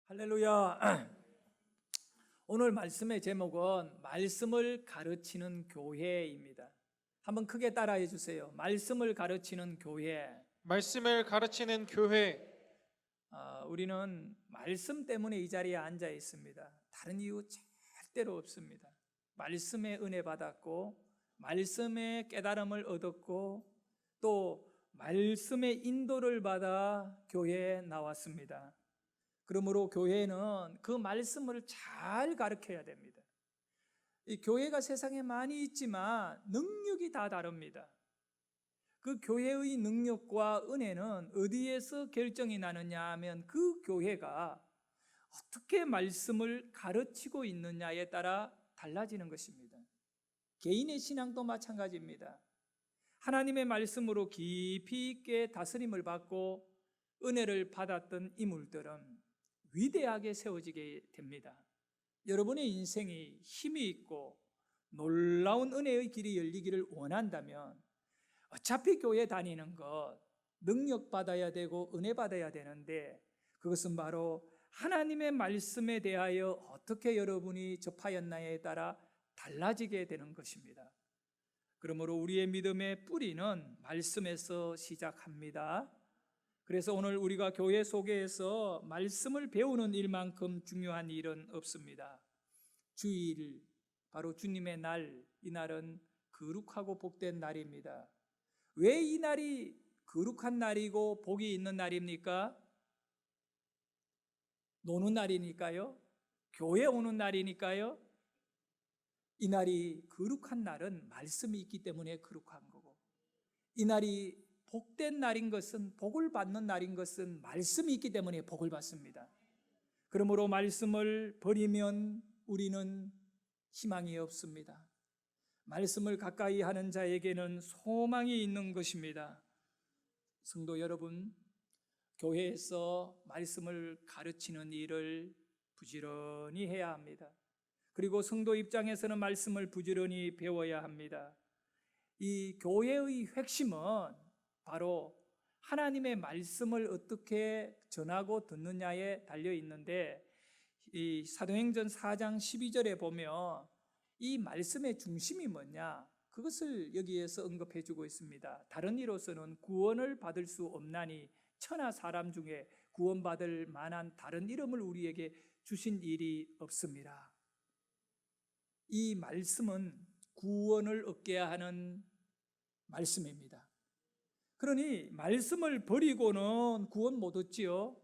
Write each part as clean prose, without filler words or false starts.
할렐루야. 오늘 말씀의 제목은 말씀을 가르치는 교회입니다. 한번 크게 따라해 주세요. 말씀을 가르치는 교회. 말씀을 가르치는 교회. 우리는 말씀 때문에 이 자리에 앉아 있습니다. 다른 이유 절대로 없습니다. 말씀의 은혜 받았고, 말씀의 깨달음을 얻었고, 또 말씀의 인도를 받아 교회에 나왔습니다. 그러므로 교회는 그 말씀을 잘 가르쳐야 됩니다. 이 교회가 세상에 많이 있지만 능력이 다 다릅니다. 그 교회의 능력과 은혜는 어디에서 결정이 나느냐 하면 그 교회가 어떻게 말씀을 가르치고 있느냐에 따라 달라지는 것입니다. 개인의 신앙도 마찬가지입니다. 하나님의 말씀으로 깊이 있게 다스림을 받고 은혜를 받았던 인물들은 위대하게 세워지게 됩니다. 여러분의 인생이 힘이 있고 놀라운 은혜의 길이 열리기를 원한다면 어차피 교회 다니는 것 능력 받아야 되고 은혜 받아야 되는데, 그것은 바로 하나님의 말씀에 대하여 어떻게 여러분이 접하였나에 따라 달라지게 되는 것입니다. 그러므로 우리의 믿음의 뿌리는 말씀에서 시작합니다. 그래서 오늘 우리가 교회 속에서 말씀을 배우는 일만큼 중요한 일은 없습니다. 주일, 바로 주님의 날, 이 날은 거룩하고 복된 날입니다. 왜 이 날이 거룩한 날이고 복이 있는 날입니까? 노는 날이니까요? 교회 오는 날이니까요? 이 날이 거룩한 날은 말씀이 있기 때문에 거룩한 거고, 이 날이 복된 날인 것은, 복을 받는 날인 것은 말씀이 있기 때문에 복을 받습니다. 그러므로 말씀을 버리면 우리는 희망이 없습니다. 말씀을 가까이 하는 자에게는 소망이 있는 것입니다. 성도 여러분, 교회에서 말씀을 가르치는 일을 부지런히 해야 합니다. 그리고 성도 입장에서는 말씀을 부지런히 배워야 합니다. 이 교회의 핵심은 바로 하나님의 말씀을 어떻게 전하고 듣느냐에 달려 있는데, 이 사도행전 4장 12절에 보면 이 말씀의 중심이 뭐냐, 그것을 여기에서 언급해 주고 있습니다. 다른 이로서는 구원을 받을 수 없나니 천하 사람 중에 구원받을 만한 다른 이름을 우리에게 주신 일이 없습니다. 이 말씀은 구원을 얻게 하는 말씀입니다. 그러니 말씀을 버리고는 구원 못 얻지요.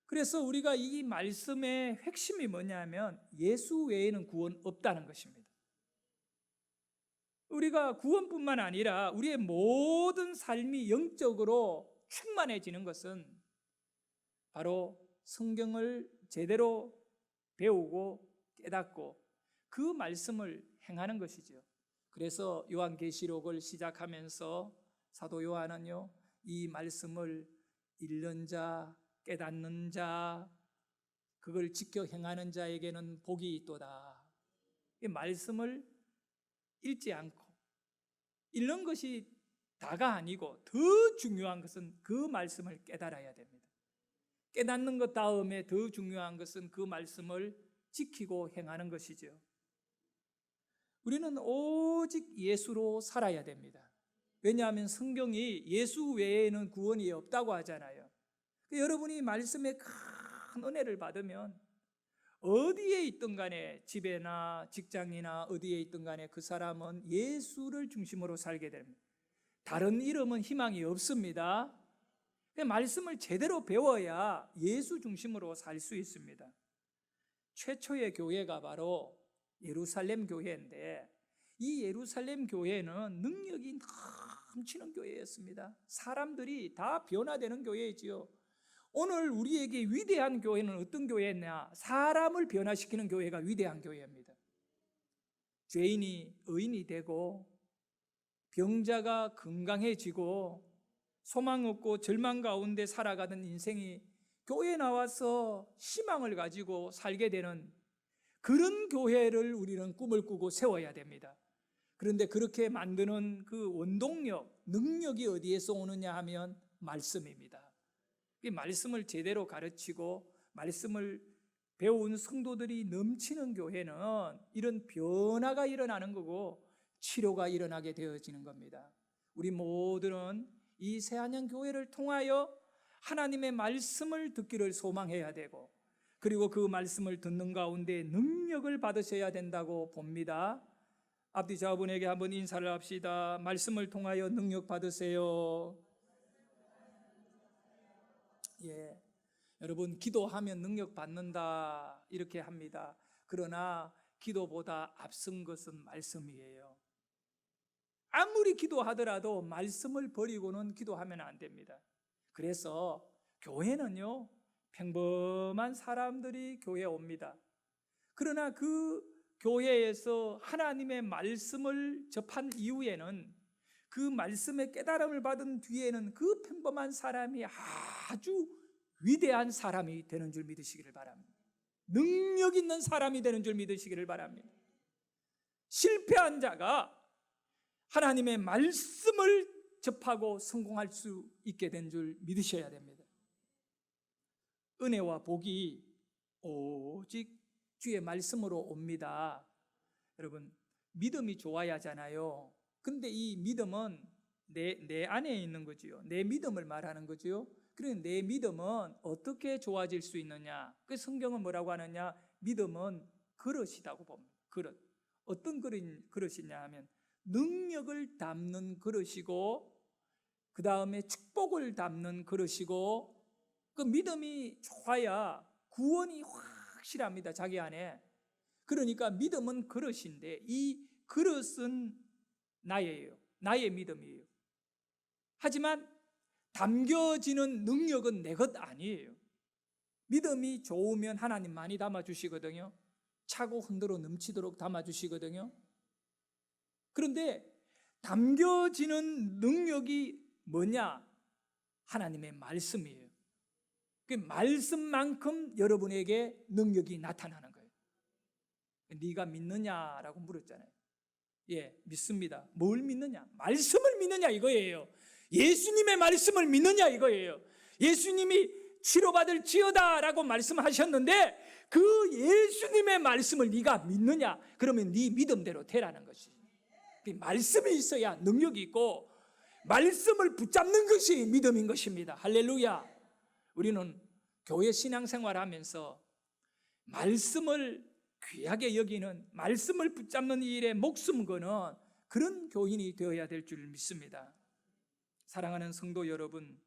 그래서 우리가 이 말씀의 핵심이 뭐냐면 예수 외에는 구원 없다는 것입니다. 우리가 구원뿐만 아니라 우리의 모든 삶이 영적으로 충만해지는 것은 바로 성경을 제대로 배우고 깨닫고 그 말씀을 행하는 것이죠. 그래서 요한계시록을 시작하면서 사도 요한은요, 이 말씀을 읽는 자, 깨닫는 자, 그걸 지켜 행하는 자에게는 복이 있도다. 이 말씀을 읽지 않고 읽는 것이 다가 아니고 더 중요한 것은 그 말씀을 깨달아야 됩니다. 깨닫는 것 다음에 더 중요한 것은 그 말씀을 지키고 행하는 것이죠. 우리는 오직 예수로 살아야 됩니다. 왜냐하면 성경이 예수 외에는 구원이 없다고 하잖아요. 여러분이 말씀의 큰 은혜를 받으면 어디에 있든 간에, 집에나 직장이나 어디에 있든 간에 그 사람은 예수를 중심으로 살게 됩니다. 다른 이름은 희망이 없습니다. 말씀을 제대로 배워야 예수 중심으로 살 수 있습니다. 최초의 교회가 바로 예루살렘 교회인데, 이 예루살렘 교회는 능력이 넘치는 교회였습니다. 사람들이 다 변화되는 교회이지요. 오늘 우리에게 위대한 교회는 어떤 교회냐? 사람을 변화시키는 교회가 위대한 교회입니다. 죄인이 의인이 되고, 병자가 건강해지고, 소망 없고 절망 가운데 살아가던 인생이 교회에 나와서 희망을 가지고 살게 되는 그런 교회를 우리는 꿈을 꾸고 세워야 됩니다. 그런데 그렇게 만드는 그 원동력, 능력이 어디에서 오느냐 하면 말씀입니다. 이 말씀을 제대로 가르치고 말씀을 배운 성도들이 넘치는 교회는 이런 변화가 일어나는 거고 치료가 일어나게 되어지는 겁니다. 우리 모두는 이 새한양 교회를 통하여 하나님의 말씀을 듣기를 소망해야 되고, 그리고 그 말씀을 듣는 가운데 능력을 받으셔야 된다고 봅니다. 앞뒤 좌우분에게 한번 인사를 합시다. 말씀을 통하여 능력 받으세요. 예, 여러분, 기도하면 능력 받는다 이렇게 합니다. 그러나 기도보다 앞선 것은 말씀이에요. 아무리 기도하더라도 말씀을 버리고는 기도하면 안 됩니다. 그래서 교회는요, 평범한 사람들이 교회에 옵니다. 그러나 그 교회에서 하나님의 말씀을 접한 이후에는, 그 말씀의 깨달음을 받은 뒤에는 그 평범한 사람이 아주 위대한 사람이 되는 줄 믿으시기를 바랍니다. 능력 있는 사람이 되는 줄 믿으시기를 바랍니다. 실패한 자가 하나님의 말씀을 접하고 성공할 수 있게 된 줄 믿으셔야 됩니다. 은혜와 복이 오직 주의 말씀으로 옵니다. 여러분, 믿음이 좋아야 하잖아요. 근데 이 믿음은 내 안에 있는 거지요. 내 믿음을 말하는 거지요. 그러니 내 믿음은 어떻게 좋아질 수 있느냐? 그 성경은 뭐라고 하느냐? 믿음은 그릇이라고 봅니다. 그릇. 어떤 그릇이냐 하면 능력을 담는 그릇이고, 그 다음에 축복을 담는 그릇이고, 그 믿음이 좋아야 구원이 확실합니다. 자기 안에. 그러니까 믿음은 그릇인데 이 그릇은 나예요. 나의 믿음이에요. 하지만 담겨지는 능력은 내 것 아니에요. 믿음이 좋으면 하나님 많이 담아주시거든요. 차고 흔들어 넘치도록 담아주시거든요. 그런데 담겨지는 능력이 뭐냐? 하나님의 말씀이에요. 그 말씀만큼 여러분에게 능력이 나타나는 거예요. 네가 믿느냐라고 물었잖아요. 예, 믿습니다. 뭘 믿느냐? 말씀을 믿느냐 이거예요. 예수님의 말씀을 믿느냐 이거예요. 예수님이 치료받을 지어다라고 말씀하셨는데 그 예수님의 말씀을 네가 믿느냐? 그러면 네 믿음대로 되라는 것이. 말씀이 있어야 능력이 있고, 말씀을 붙잡는 것이 믿음인 것입니다. 할렐루야. 우리는 교회 신앙생활을 하면서 말씀을 귀하게 여기는, 말씀을 붙잡는 일에 목숨 거는 그런 교인이 되어야 될 줄 믿습니다. 사랑하는 성도 여러분,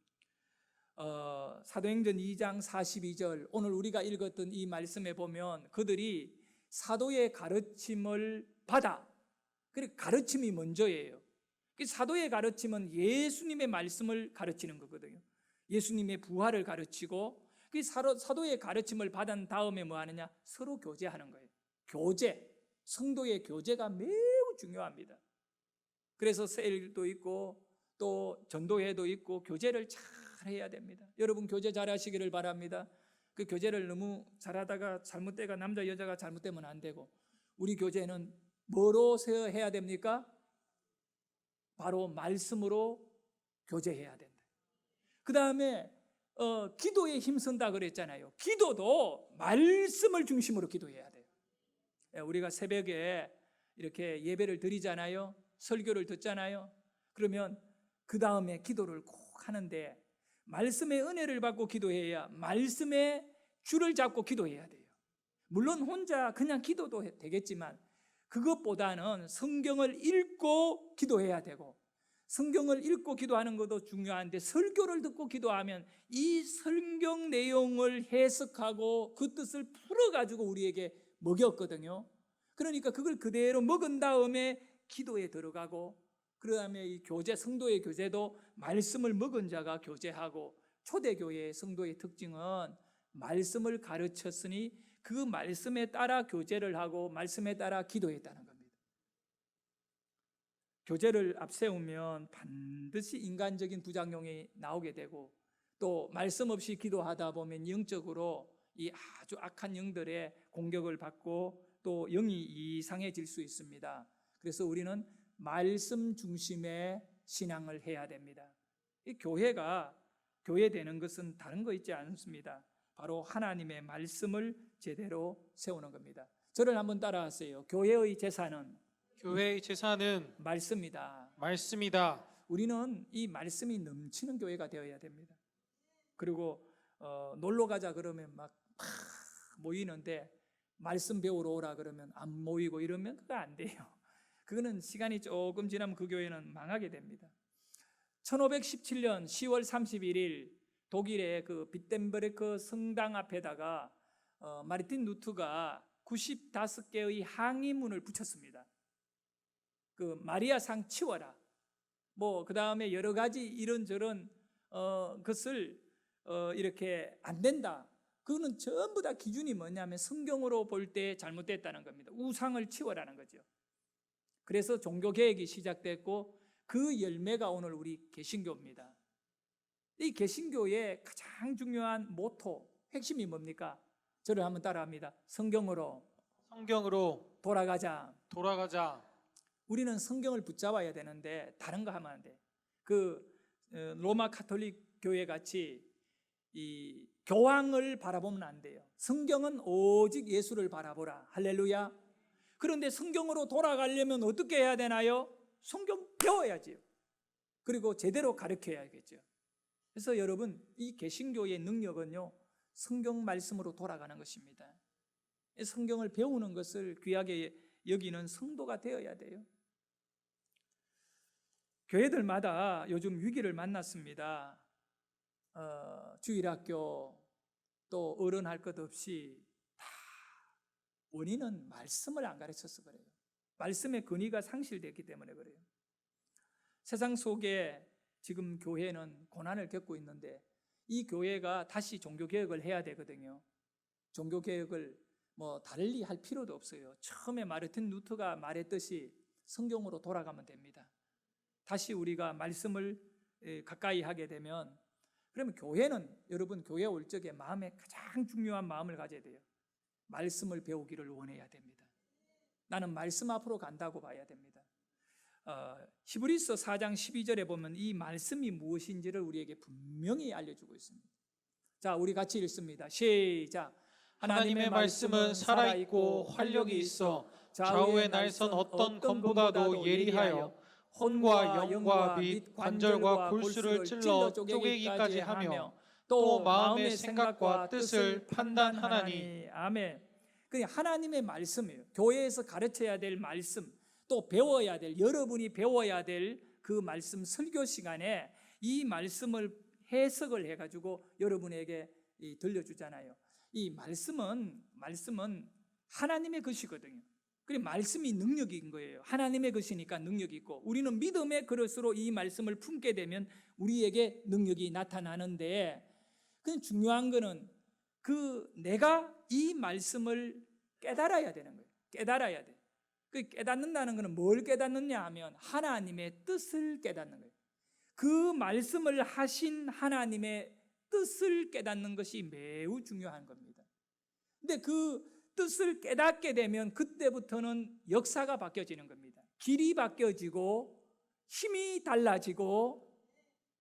사도행전 2장 42절, 오늘 우리가 읽었던 이 말씀에 보면 그들이 사도의 가르침을 받아, 그리고 가르침이 먼저예요. 사도의 가르침은 예수님의 말씀을 가르치는 거거든요. 예수님의 부활을 가르치고, 그 사도의 가르침을 받은 다음에 뭐 하느냐? 서로 교제하는 거예요. 교제, 성도의 교제가 매우 중요합니다. 그래서 세일도 있고 또 전도회도 있고 교제를 잘 해야 됩니다. 여러분 교제 잘 하시기를 바랍니다. 그 교제를 너무 잘하다가 잘못되가 남자 여자가 잘못되면 안 되고, 우리 교제는 뭐로 해야 됩니까? 바로 말씀으로 교제해야 된다. 그 다음에 기도에 힘쓴다 그랬잖아요. 기도도 말씀을 중심으로 기도해야 돼요. 우리가 새벽에 이렇게 예배를 드리잖아요. 설교를 듣잖아요. 그러면 그 다음에 기도를 꼭 하는데 말씀의 은혜를 받고 기도해야, 말씀의 줄을 잡고 기도해야 돼요. 물론 혼자 그냥 기도도 되겠지만 그것보다는 성경을 읽고 기도해야 되고, 성경을 읽고 기도하는 것도 중요한데 설교를 듣고 기도하면 이 성경 내용을 해석하고 그 뜻을 풀어가지고 우리에게 먹였거든요. 그러니까 그걸 그대로 먹은 다음에 기도에 들어가고, 그 다음에 이 교제, 성도의 교제도 말씀을 먹은 자가 교제하고, 초대교회의 성도의 특징은 말씀을 가르쳤으니 그 말씀에 따라 교제를 하고 말씀에 따라 기도했다는 겁니다. 교제를 앞세우면 반드시 인간적인 부작용이 나오게 되고, 또 말씀 없이 기도하다 보면 영적으로 이 아주 악한 영들의 공격을 받고 또 영이 이상해질 수 있습니다. 그래서 우리는 말씀 중심의 신앙을 해야 됩니다. 이 교회가 교회 되는 것은 다른 거 있지 않습니다. 바로 하나님의 말씀을 제대로 세우는 겁니다. 저를 한번 따라하세요. 교회의 재산은 교회의 재산은 말씀이다. 말씀이다. 우리는 이 말씀이 넘치는 교회가 되어야 됩니다. 그리고 놀러 가자 그러면 막 모이는데 말씀 배우러 오라 그러면 안 모이고 이러면 그거 안 돼요. 그거는 시간이 조금 지나면 그 교회는 망하게 됩니다. 1517년 10월 31일 독일의 그 비텐베르크 성당 앞에다가 마르틴 루트가 95개의 항의문을 붙였습니다. 그 마리아상 치워라. 뭐 그 다음에 여러 가지 이런저런 것을 이렇게 안 된다. 그거는 전부 다 기준이 뭐냐면 성경으로 볼 때 잘못됐다는 겁니다. 우상을 치워라는 거죠. 그래서 종교개혁이 시작됐고 그 열매가 오늘 우리 개신교입니다. 이 개신교의 가장 중요한 모토, 핵심이 뭡니까? 저를 한번 따라합니다. 성경으로 돌아가자. 우리는 성경을 붙잡아야 되는데 다른 거 하면 안 돼. 로마 가톨릭 교회 같이 이 교황을 바라보면 안 돼요. 성경은 오직 예수를 바라보라. 할렐루야. 그런데 성경으로 돌아가려면 어떻게 해야 되나요? 성경 배워야지요. 그리고 제대로 가르쳐야겠죠. 그래서 여러분, 이 개신교의 능력은요, 성경 말씀으로 돌아가는 것입니다. 성경을 배우는 것을 귀하게 여기는 성도가 되어야 돼요. 교회들마다 요즘 위기를 만났습니다. 주일학교 또 어른할 것 없이 다 원인은 말씀을 안 가르쳐서 그래요. 말씀의 근위가 상실됐기 때문에 그래요. 세상 속에 지금 교회는 고난을 겪고 있는데 이 교회가 다시 종교개혁을 해야 되거든요. 종교개혁을 뭐 달리 할 필요도 없어요. 처음에 마르틴 루터가 말했듯이 성경으로 돌아가면 됩니다. 다시 우리가 말씀을 가까이 하게 되면, 그러면 교회는 여러분 교회 올 적에 마음에 가장 중요한 마음을 가져야 돼요. 말씀을 배우기를 원해야 됩니다. 나는 말씀 앞으로 간다고 봐야 됩니다. 히브리서 4장 12절에 보면 이 말씀이 무엇인지를 우리에게 분명히 알려주고 있습니다. 자, 우리 같이 읽습니다. 시작. 하나님의 말씀은 살아있고 활력이 있어 좌우의 날선 어떤 검보다도 예리하여 혼과 영과 및 관절과 골수를 찔러 쪼개기까지 하며 또 마음의 생각과 뜻을 판단하나니. 아멘. 그게 하나님의 말씀이에요. 교회에서 가르쳐야 될 말씀, 또 배워야 될, 여러분이 배워야 될 그 말씀 설교 시간에 이 말씀을 해석을 해가지고 여러분에게 들려주잖아요. 이 말씀은 하나님의 것이거든요. 그리고 말씀이 능력인 거예요. 하나님의 것이니까 능력이 있고, 우리는 믿음의 그릇으로 이 말씀을 품게 되면 우리에게 능력이 나타나는데, 그 중요한 거는 내가 이 말씀을 깨달아야 되는 거예요. 깨달아야 돼. 그 깨닫는다는 것은 뭘 깨닫느냐 하면 하나님의 뜻을 깨닫는 거예요. 그 말씀을 하신 하나님의 뜻을 깨닫는 것이 매우 중요한 겁니다. 근데 그 뜻을 깨닫게 되면 그때부터는 역사가 바뀌어지는 겁니다. 길이 바뀌어지고 힘이 달라지고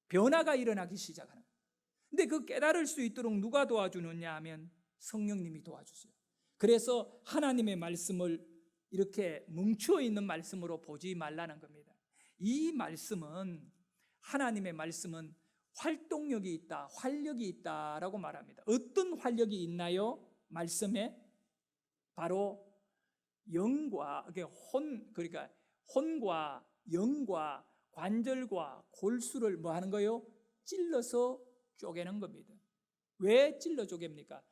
변화가 일어나기 시작하는 거예요. 근데 그 깨달을 수 있도록 누가 도와주느냐 하면 성령님이 도와주세요. 그래서 하나님의 말씀을 이렇게 뭉쳐 있는 말씀으로 보지 말라는 겁니다. 이 말씀은, 하나님의 말씀은 활동력이 있다, 활력이 있다라고 말합니다. 어떤 활력이 있나요? 말씀에 바로 그러니까 혼과 영과 관절과 골수를 뭐 하는 거예요? 찔러서 쪼개는 겁니다. 왜 찔러 쪼갭니까?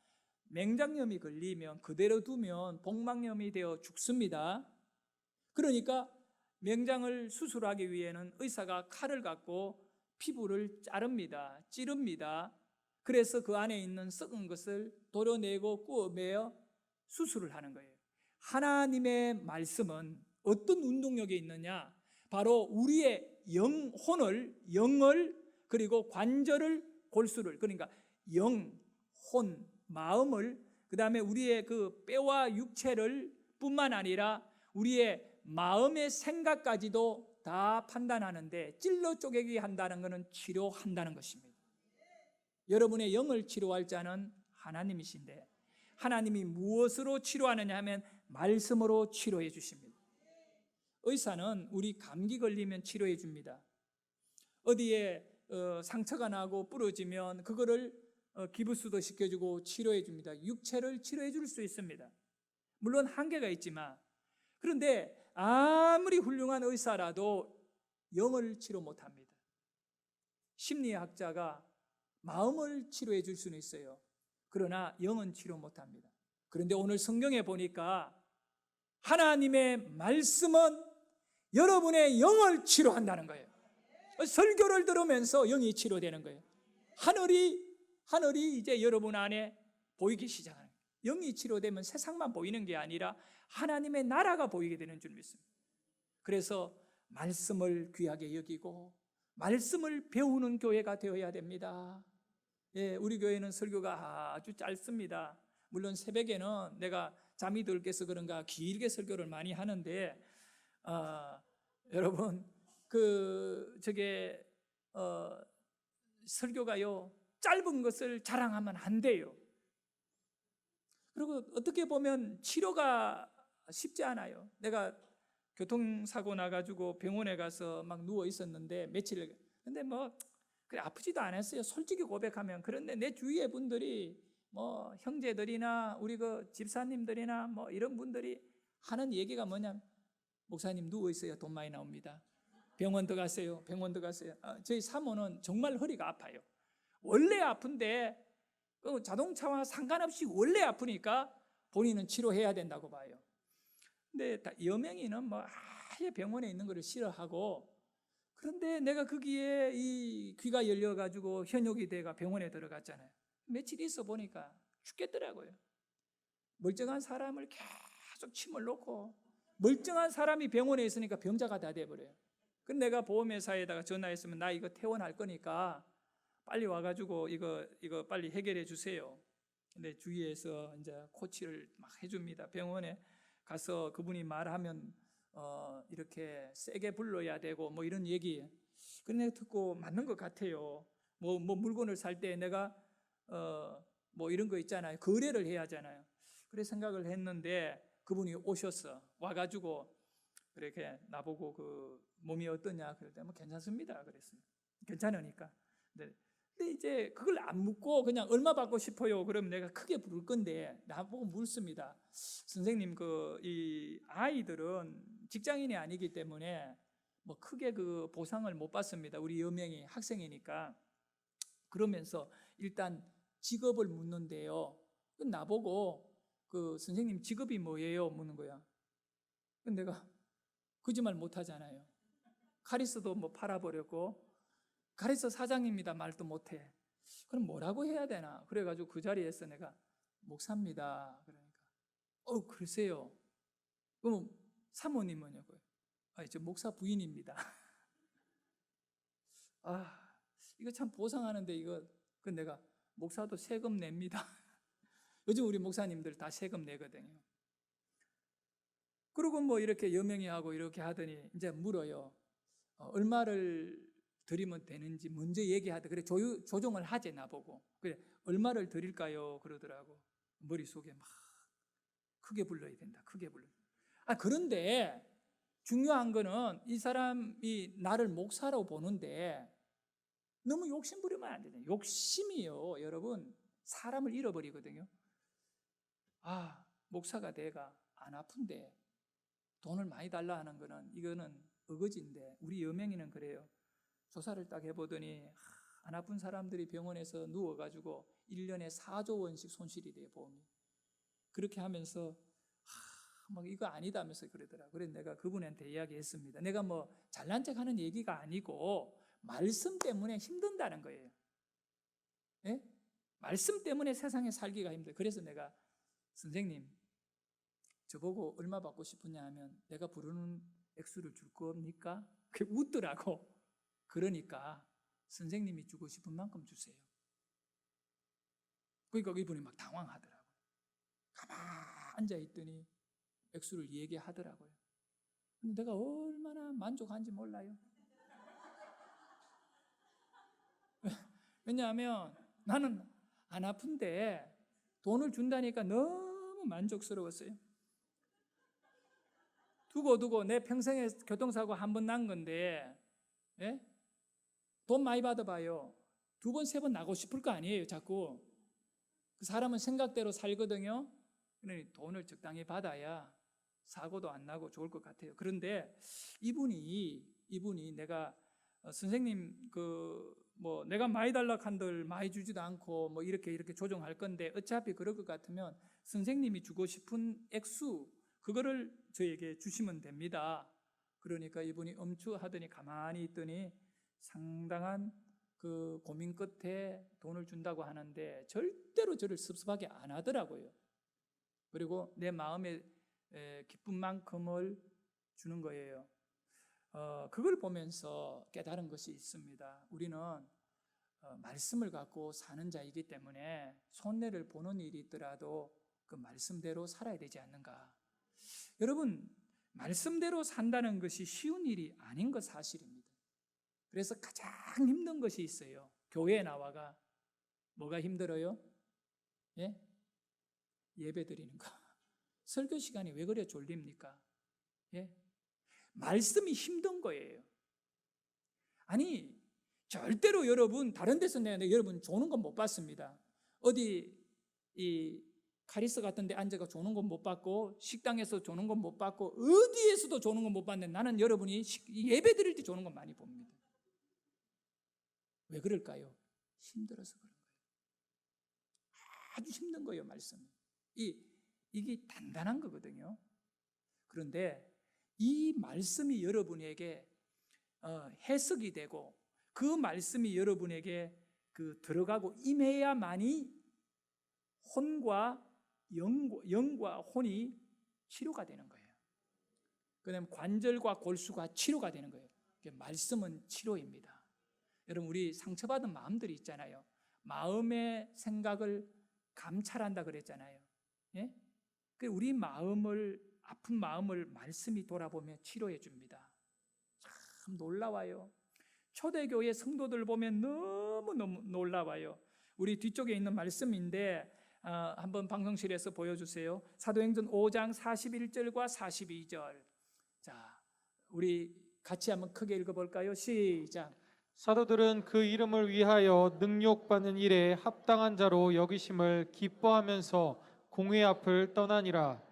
맹장염이 걸리면 그대로 두면 복막염이 되어 죽습니다. 그러니까 맹장을 수술하기 위해는 의사가 칼을 갖고 피부를 자릅니다. 찌릅니다. 그래서 그 안에 있는 썩은 것을 도려내고 구워내어 수술을 하는 거예요. 하나님의 말씀은 어떤 운동력이 있느냐? 바로 우리의 영을 그리고 관절을, 골수를, 그러니까 영, 혼, 마음을, 그 다음에 우리의 그 뼈와 육체를 뿐만 아니라 우리의 마음의 생각까지도 다 판단하는데, 찔러 쪼개기 한다는 것은 치료한다는 것입니다. 여러분의 영을 치료할 자는 하나님이신데 하나님이 무엇으로 치료하느냐 하면 말씀으로 치료해 주십니다. 의사는 우리 감기 걸리면 치료해 줍니다. 어디에 상처가 나고 부러지면 그거를 기부스도 시켜주고 치료해 줍니다. 육체를 치료해 줄 수 있습니다. 물론 한계가 있지만, 그런데 아무리 훌륭한 의사라도 영을 치료 못합니다. 심리학자가 마음을 치료해 줄 수는 있어요. 그러나 영은 치료 못합니다. 그런데 오늘 성경에 보니까 하나님의 말씀은 여러분의 영을 치료한다는 거예요. 설교를 들으면서 영이 치료되는 거예요. 하늘이 이제 여러분 안에 보이기 시작하는 거예요. 영이 치료되면 세상만 보이는 게 아니라 하나님의 나라가 보이게 되는 줄 믿습니다. 그래서 말씀을 귀하게 여기고 말씀을 배우는 교회가 되어야 됩니다. 예, 우리 교회는 설교가 아주 짧습니다. 물론 새벽에는 내가 잠이 덜 깨서 그런가 길게 설교를 많이 하는데, 여러분 설교가요 짧은 것을 자랑하면 안 돼요. 그리고 어떻게 보면 치료가 쉽지 않아요. 내가 교통사고 나가지고 병원에 가서 막 누워 있었는데 며칠, 근데 뭐 그래 아프지도 않았어요. 솔직히 고백하면. 그런데 내 주위의 분들이 뭐 형제들이나 우리 그 집사님들이나 뭐 이런 분들이 하는 얘기가 뭐냐면, 목사님 누워 있어요. 돈 많이 나옵니다. 병원 들어가세요. 병원 들어가세요. 저희 사모는 정말 허리가 아파요. 원래 아픈데 자동차와 상관없이 원래 아프니까 본인은 치료해야 된다고 봐요. 근데 여명이는 뭐 아예 병원에 있는 것을 싫어하고, 그런데 내가 거기에 이 귀가 열려가지고 현혹이 돼가 병원에 들어갔잖아요. 며칠 있어 보니까 죽겠더라고요. 멀쩡한 사람을 계속 침을 놓고, 멀쩡한 사람이 병원에 있으니까 병자가 다 돼버려요. 그래서 내가 보험회사에다가 전화했으면 나 이거 퇴원할 거니까 빨리 와가지고 이거 빨리 해결해 주세요. 근데 주위에서 이제 코치를 막 해줍니다. 병원에 가서 그분이 말하면 이렇게 세게 불러야 되고 뭐 이런 얘기. 그런데 듣고 맞는 것 같아요. 뭐 물건을 살 때 내가 뭐 이런 거 있잖아요. 거래를 해야 하잖아요. 그래 생각을 했는데 그분이 오셨어. 와가지고 그렇게 나보고 그 몸이 어떠냐 그럴 때 뭐 괜찮습니다 그랬어요. 괜찮으니까. 근데 이제 그걸 안 묻고 그냥 얼마 받고 싶어요 그러면 내가 크게 부를 건데 나보고 묻습니다. 선생님 이 아이들은 직장인이 아니기 때문에 뭐 크게 그 보상을 못 받습니다. 우리 여명이 학생이니까. 그러면서 일단 직업을 묻는데요. 나보고 선생님 직업이 뭐예요 묻는 거야. 근데 내가 거짓말 못 하잖아요. 카리스도 뭐 팔아버렸고 카리스 사장입니다 말도 못해. 그럼 뭐라고 해야 되나? 그래가지고 그 자리에서 내가 목사입니다. 그러니까 그러세요. 그럼 사모님은요? 저 목사 부인입니다. 이거 참 보상하는데 그 내가 목사도 세금 냅니다. 요즘 우리 목사님들 다 세금 내거든요. 그리고 뭐 이렇게 여명이하고 이렇게 하더니 이제 물어요. 얼마를 드리면 되는지 먼저 얘기하더. 그래 조정을 하지 나보고. 그래 얼마를 드릴까요? 그러더라고. 머릿속에 막 크게 불러야 된다. 크게 불러. 그런데 중요한 거는 이 사람이 나를 목사라고 보는데 너무 욕심 부리면 안 되잖아요. 욕심이요, 여러분 사람을 잃어버리거든요. 목사가 내가 안 아픈데 돈을 많이 달라 하는 거는 이거는 어거지인데, 우리 여명이는 그래요. 조사를 딱 해보더니 안 아픈 사람들이 병원에서 누워가지고 1년에 4조 원씩 손실이 돼요, 보험이. 그렇게 하면서 막 이거 아니다면서 그러더라. 그래서 내가 그분한테 이야기했습니다. 내가 뭐 잘난 척하는 얘기가 아니고 말씀 때문에 힘든다는 거예요. 예? 말씀 때문에 세상에 살기가 힘들어요. 그래서 내가 선생님 저보고 얼마 받고 싶으냐 하면 내가 부르는 액수를 줄 겁니까? 그 웃더라고. 그러니까 선생님이 주고 싶은 만큼 주세요. 그러니까 이분이 막 당황하더라고요. 가만히 앉아있더니 액수를 얘기하더라고요. 근데 내가 얼마나 만족한지 몰라요. 왜냐하면 나는 안 아픈데 돈을 준다니까 너무 만족스러웠어요. 두고 내 평생에 교통사고 한 번 난 건데, 예? 돈 많이 받아봐요. 2번, 3번 나고 싶을 거 아니에요, 자꾸. 그 사람은 생각대로 살거든요. 그러니 돈을 적당히 받아야 사고도 안 나고 좋을 것 같아요. 그런데 이분이 내가 선생님 내가 많이 달라 한들 많이 주지도 않고 뭐 이렇게 조정할 건데 어차피 그럴 것 같으면 선생님이 주고 싶은 액수 그거를 저에게 주시면 됩니다. 그러니까 이분이 엄추하더니 가만히 있더니 상당한 그 고민 끝에 돈을 준다고 하는데 절대로 저를 섭섭하게 안 하더라고요. 그리고 내 마음에 기쁜 만큼을 주는 거예요. 그걸 보면서 깨달은 것이 있습니다. 우리는 말씀을 갖고 사는 자이기 때문에 손해를 보는 일이 있더라도 그 말씀대로 살아야 되지 않는가. 여러분, 말씀대로 산다는 것이 쉬운 일이 아닌 것 사실입니다. 그래서 가장 힘든 것이 있어요. 교회에 나와가 뭐가 힘들어요? 예? 예배 드리는 거. 설교 시간이 왜 그래 졸립니까? 예? 말씀이 힘든 거예요. 아니, 절대로 여러분 다른 데서 내가 여러분 조는 건 못 봤습니다. 어디 이 카리스 같은 데 앉아가 조는 건 못 봤고 식당에서 조는 건 못 봤고 어디에서도 조는 건 못 봤는데 나는 여러분이 예배 드릴 때 조는 건 많이 봅니다. 왜 그럴까요? 힘들어서 그런 거예요. 아주 힘든 거예요, 말씀이. 이게 단단한 거거든요. 그런데 이 말씀이 여러분에게 해석이 되고 그 말씀이 여러분에게 들어가고 임해야만이 혼과 영과 혼이 치료가 되는 거예요. 그다음에 관절과 골수가 치료가 되는 거예요. 말씀은 치료입니다. 여러분, 우리 상처받은 마음들이 있잖아요. 마음의 생각을 감찰한다 그랬잖아요. 예? 우리 아픈 마음을 말씀이 돌아보며 치료해 줍니다. 참 놀라워요. 초대교회 성도들 보면 너무너무 놀라워요. 우리 뒤쪽에 있는 말씀인데 한번 방송실에서 보여주세요. 사도행전 5장 41절과 42절. 자, 우리 같이 한번 크게 읽어볼까요? 시작. 사도들은 그 이름을 위하여 능욕받는 일에 합당한 자로 여기심을 기뻐하면서 공회 앞을 떠나니라.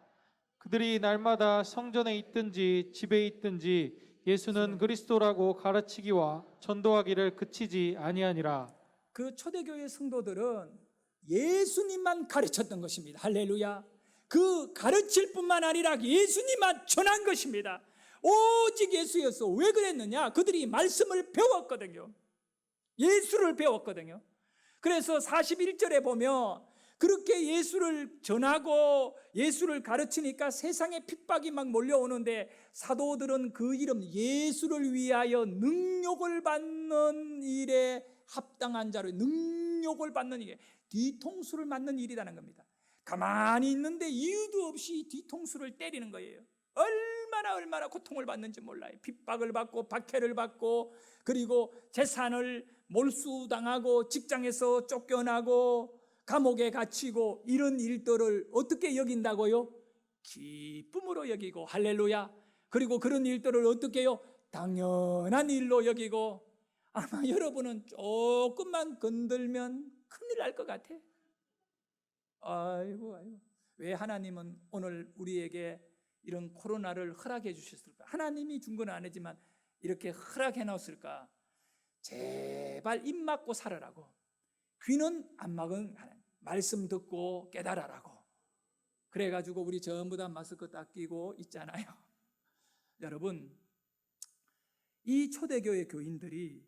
그들이 날마다 성전에 있든지 집에 있든지 예수는 그리스도라고 가르치기와 전도하기를 그치지 아니하니라. 그 초대교회 성도들은 예수님만 가르쳤던 것입니다. 할렐루야. 그 가르칠 뿐만 아니라 예수님만 전한 것입니다. 오직 예수였어. 왜 그랬느냐? 그들이 말씀을 배웠거든요. 예수를 배웠거든요. 그래서 41절에 보면 그렇게 예수를 전하고 예수를 가르치니까 세상에 핍박이 막 몰려오는데 사도들은 그 이름 예수를 위하여 능욕을 받는 일에 합당한 자로, 능욕을 받는 일에 뒤통수를 맞는 일이라는 겁니다. 가만히 있는데 이유도 없이 뒤통수를 때리는 거예요. 얼마나 고통을 받는지 몰라요. 핍박을 받고 박해를 받고 그리고 재산을 몰수당하고 직장에서 쫓겨나고 감옥에 갇히고 이런 일들을 어떻게 여긴다고요? 기쁨으로 여기고 할렐루야. 그리고 그런 일들을 어떻게 해요? 당연한 일로 여기고 아마 여러분은 조금만 건들면 큰일 날 것 같아. 아이고. 왜 하나님은 오늘 우리에게 이런 코로나를 허락해 주셨을까? 하나님이 준 건 아니지만 이렇게 허락해 놓았을까? 제발 입 막고 살아라고. 귀는 안 막은 하나님. 말씀 듣고 깨달아라고. 그래가지고 우리 전부 다 마스크 딱 끼고 있잖아요. 여러분, 이 초대교회 교인들이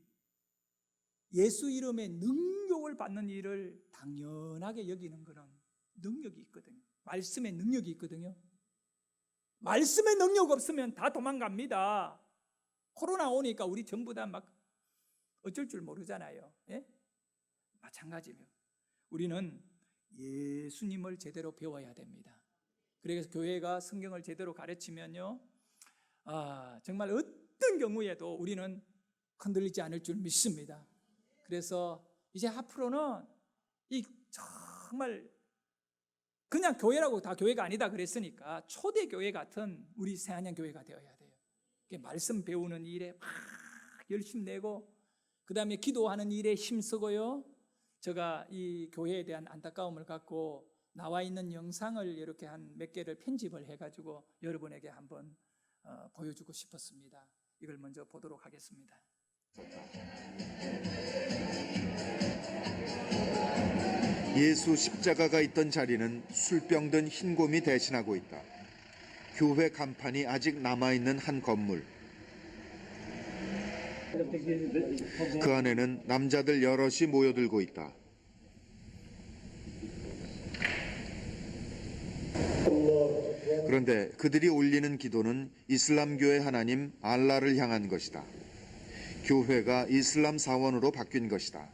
예수 이름의 능력을 받는 일을 당연하게 여기는 그런 능력이 있거든요. 말씀의 능력이 있거든요. 말씀의 능력 없으면 다 도망갑니다. 코로나 오니까 우리 전부 다 막 어쩔 줄 모르잖아요. 예? 마찬가지예요. 우리는 예수님을 제대로 배워야 됩니다. 그래서 교회가 성경을 제대로 가르치면요, 정말 어떤 경우에도 우리는 흔들리지 않을 줄 믿습니다. 그래서 이제 앞으로는 이 정말 그냥 교회라고 다 교회가 아니다 그랬으니까 초대 교회 같은 우리 새한양 교회가 되어야 돼요. 말씀 배우는 일에 막 열심 내고, 그 다음에 기도하는 일에 힘쓰고요. 제가 이 교회에 대한 안타까움을 갖고 나와 있는 영상을 이렇게 한 몇 개를 편집을 해가지고 여러분에게 한번 보여주고 싶었습니다. 이걸 먼저 보도록 하겠습니다. 예수 십자가가 있던 자리는 술병 든 흰곰이 대신하고 있다. 교회 간판이 아직 남아있는 한 건물. 그 안에는 남자들 여럿이 모여들고 있다. 그런데 그들이 올리는 기도는 이슬람교의 하나님 알라를 향한 것이다. 교회가 이슬람 사원으로 바뀐 것이다.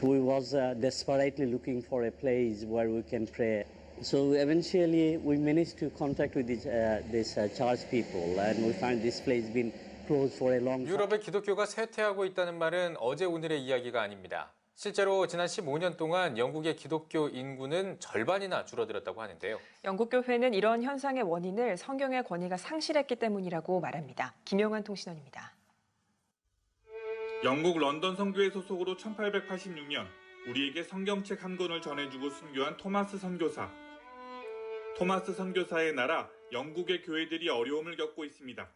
We was desperately looking for a place where we can pray. So eventually we managed to contact with this church people, and we find this place been closed for a long time. 유럽의 기독교가 쇠퇴하고 있다는 말은 어제 오늘의 이야기가 아닙니다. 실제로 지난 15년 동안 영국의 기독교 인구는 절반이나 줄어들었다고 하는데요. 영국 교회는 이런 현상의 원인을 성경의 권위가 상실했기 때문이라고 말합니다. 김영환 통신원입니다. 영국 런던 선교회 소속으로 1886년 우리에게 성경책 한 권을 전해주고 순교한 토마스 선교사. 토마스 선교사의 나라 영국의 교회들이 어려움을 겪고 있습니다.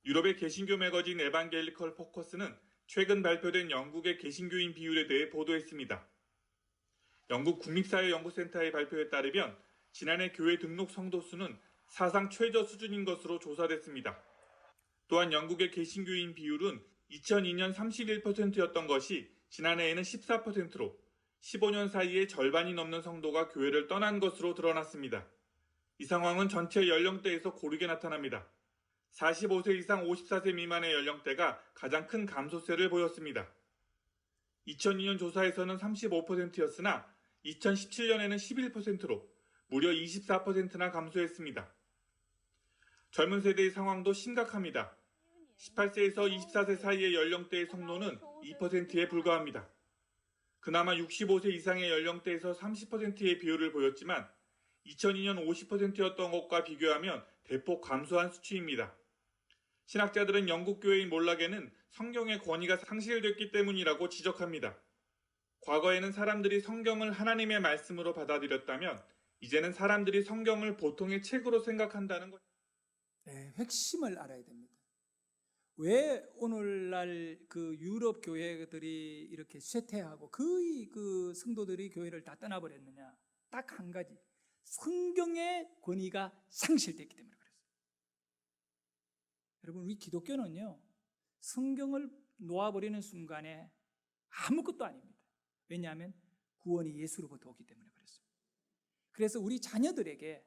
유럽의 개신교 매거진 에반겔리컬 포커스는 최근 발표된 영국의 개신교인 비율에 대해 보도했습니다. 영국 국립사회연구센터의 발표에 따르면 지난해 교회 등록 성도 수는 사상 최저 수준인 것으로 조사됐습니다. 또한 영국의 개신교인 비율은 2002년 31%였던 것이 지난해에는 14%로 15년 사이에 절반이 넘는 성도가 교회를 떠난 것으로 드러났습니다. 이 상황은 전체 연령대에서 고르게 나타납니다. 45세 이상 54세 미만의 연령대가 가장 큰 감소세를 보였습니다. 2002년 조사에서는 35%였으나 2017년에는 11%로 무려 24%나 감소했습니다. 젊은 세대의 상황도 심각합니다. 18세에서 24세 사이의 연령대의 성도는 2%에 불과합니다. 그나마 65세 이상의 연령대에서 30%의 비율을 보였지만 2002년 50%였던 것과 비교하면 대폭 감소한 수치입니다. 신학자들은 영국 교회의 몰락에는 성경의 권위가 상실됐기 때문이라고 지적합니다. 과거에는 사람들이 성경을 하나님의 말씀으로 받아들였다면 이제는 사람들이 성경을 보통의 책으로 생각한다는 것. 네, 핵심을 알아야 됩니다. 왜 오늘날 그 유럽 교회들이 이렇게 쇠퇴하고 거의 그 성도들이 교회를 다 떠나버렸느냐? 딱 한 가지. 성경의 권위가 상실됐기 때문에 그랬어요. 여러분, 우리 기독교는요, 성경을 놓아버리는 순간에 아무것도 아닙니다. 왜냐하면 구원이 예수로부터 오기 때문에 그랬어요. 그래서 우리 자녀들에게,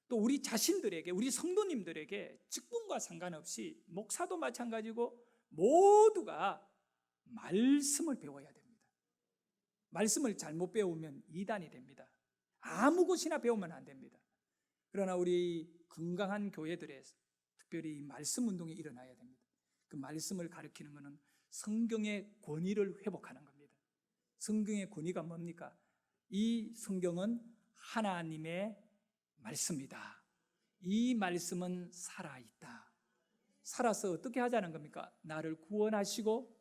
또 우리 자신들에게, 우리 성도님들에게 직분과 상관없이 목사도 마찬가지고 모두가 말씀을 배워야 됩니다. 말씀을 잘못 배우면 이단이 됩니다. 아무 곳이나 배우면 안 됩니다. 그러나 우리 건강한 교회들에서 특별히 말씀 운동이 일어나야 됩니다. 그 말씀을 가르치는 것은 성경의 권위를 회복하는 겁니다. 성경의 권위가 뭡니까? 이 성경은 하나님의 말씀이다. 이 말씀은 살아있다. 살아서 어떻게 하자는 겁니까? 나를 구원하시고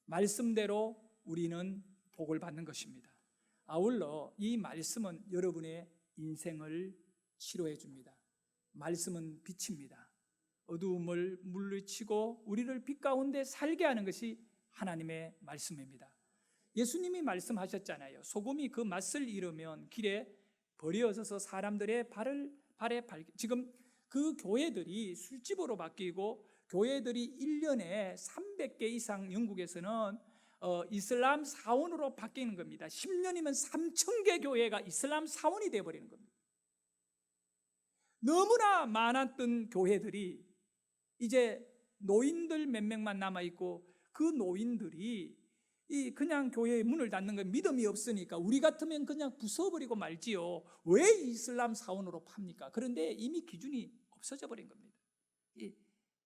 말씀대로 우리는 복을 받는 것입니다. 아울러 이 말씀은 여러분의 인생을 치료해 줍니다. 말씀은 빛입니다. 어두움을 물리치고 우리를 빛 가운데 살게 하는 것이 하나님의 말씀입니다. 예수님이 말씀하셨잖아요. 소금이 그 맛을 잃으면 길에 버려져서 사람들의 발에 지금 그 교회들이 술집으로 바뀌고 교회들이 1년에 300개 이상 영국에서는 이슬람 사원으로 바뀌는 겁니다. 10년이면 3,000개 교회가 이슬람 사원이 되어버리는 겁니다. 너무나 많았던 교회들이 이제 노인들 몇 명만 남아있고 그 노인들이 그냥 교회의 문을 닫는 건 믿음이 없으니까 우리 같으면 그냥 부숴버리고 말지요. 왜 이슬람 사원으로 팝니까? 그런데 이미 기준이 없어져 버린 겁니다.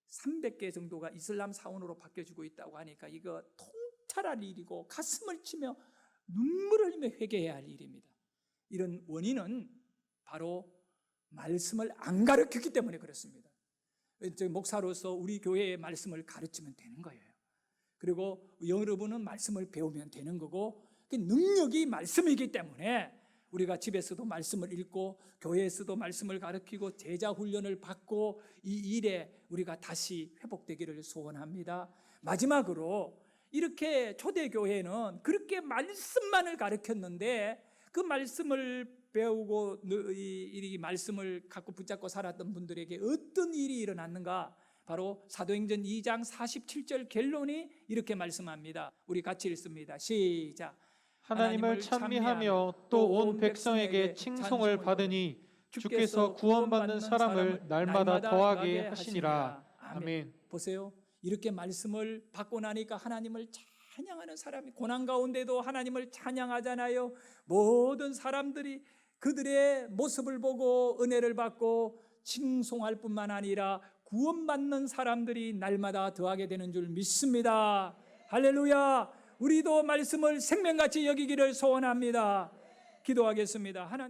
300개 정도가 이슬람 사원으로 바뀌어지고 있다고 하니까 이거 통찰할 일이고 가슴을 치며 눈물을 흘리며 회개해야 할 일입니다. 이런 원인은 바로 말씀을 안 가르쳤기 때문에 그렇습니다. 목사로서 우리 교회의 말씀을 가르치면 되는 거예요. 그리고 여러분은 말씀을 배우면 되는 거고, 그 능력이 말씀이기 때문에 우리가 집에서도 말씀을 읽고 교회에서도 말씀을 가르치고 제자 훈련을 받고 이 일에 우리가 다시 회복되기를 소원합니다. 마지막으로 이렇게 초대교회는 그렇게 말씀만을 가르쳤는데 그 말씀을 배우고 이 말씀을 갖고 붙잡고 살았던 분들에게 어떤 일이 일어났는가? 바로 사도행전 2장 47절 결론이 이렇게 말씀합니다. 우리 같이 읽습니다. 시작. 하나님을 찬미하며 또 온 백성에게 칭송을 받으니 주께서 구원받는 사람을 날마다 더하게 하시니라. 아멘. 보세요. 이렇게 말씀을 받고 나니까 하나님을 찬양하는 사람이, 고난 가운데도 하나님을 찬양하잖아요. 모든 사람들이 그들의 모습을 보고 은혜를 받고 칭송할 뿐만 아니라 구원받는 사람들이 날마다 더하게 되는 줄 믿습니다. 할렐루야. 우리도 말씀을 생명같이 여기기를 소원합니다. 기도하겠습니다. 하나님.